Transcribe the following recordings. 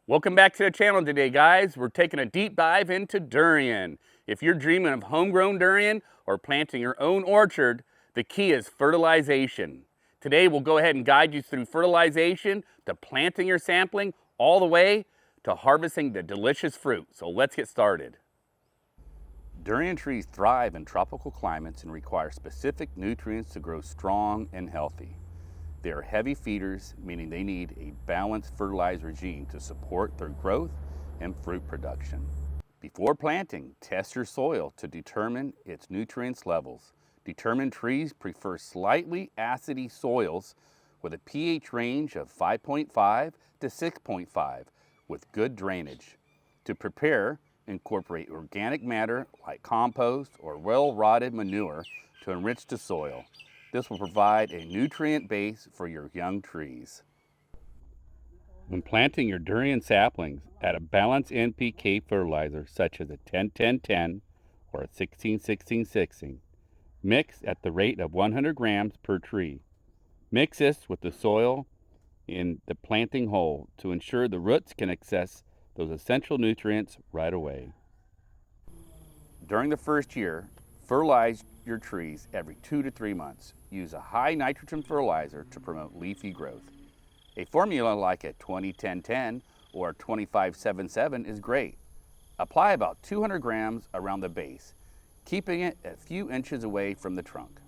Welcome back to the channel today, guys. We're taking a deep dive into durian. If you're dreaming of homegrown durian or planting your own orchard, the key is fertilization. Today, we'll go ahead and guide you through fertilization to planting your sapling all the way to harvesting the delicious fruit. So let's get started. Durian trees thrive in tropical climates and require specific nutrients to grow strong and healthy. They are heavy feeders, meaning they need a balanced fertilizer regime to support their growth and fruit production. Before planting, test your soil to determine its nutrients levels. Determined trees prefer slightly acidy soils with a pH range of 5.5 to 6.5 with good drainage. To prepare, incorporate organic matter like compost or well-rotted manure to enrich the soil. This will provide a nutrient base for your young trees. When planting your durian saplings, add a balanced NPK fertilizer such as a 10-10-10 or a 16-16-16. Mix at the rate of 100 grams per tree. Mix this with the soil in the planting hole to ensure the roots can access those essential nutrients right away. During the first year, fertilize your trees every 2 to 3 months. Use a high nitrogen fertilizer to promote leafy growth. A formula like a 20-10-10 or 25-7-7 is great. Apply about 200 grams around the base, keeping it a few inches away from the trunk.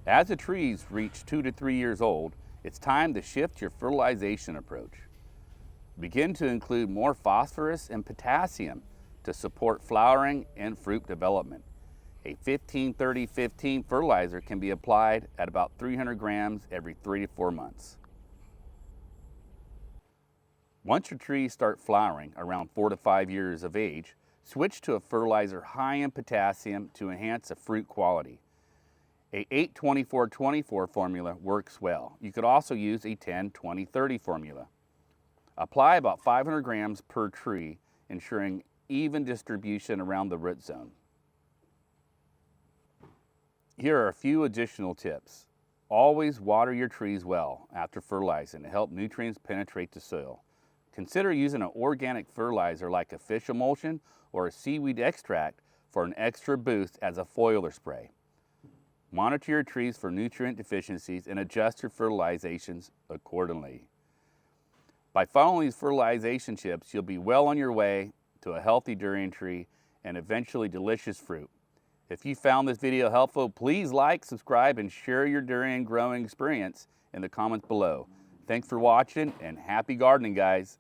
As the trees reach 2 to 3 years old, it's time to shift your fertilization approach. Begin to include more phosphorus and potassium to support flowering and fruit development. A 15-30-15 fertilizer can be applied at about 300 grams every 3 to 4 months. Once your trees start flowering around 4 to 5 years of age, switch to a fertilizer high in potassium to enhance the fruit quality. A 8-24-24 formula works well. You could also use a 10-20-30 formula. Apply about 500 grams per tree, ensuring even distribution around the root zone. Here are a few additional tips. Always water your trees well after fertilizing to help nutrients penetrate the soil. Consider using an organic fertilizer like a fish emulsion or a seaweed extract for an extra boost as a foliar spray. Monitor your trees for nutrient deficiencies and adjust your fertilizations accordingly. By following these fertilization tips, you'll be well on your way to a healthy durian tree and eventually delicious fruit. If you found this video helpful, please like, subscribe, and share your durian growing experience in the comments below. Thanks for watching and happy gardening, guys.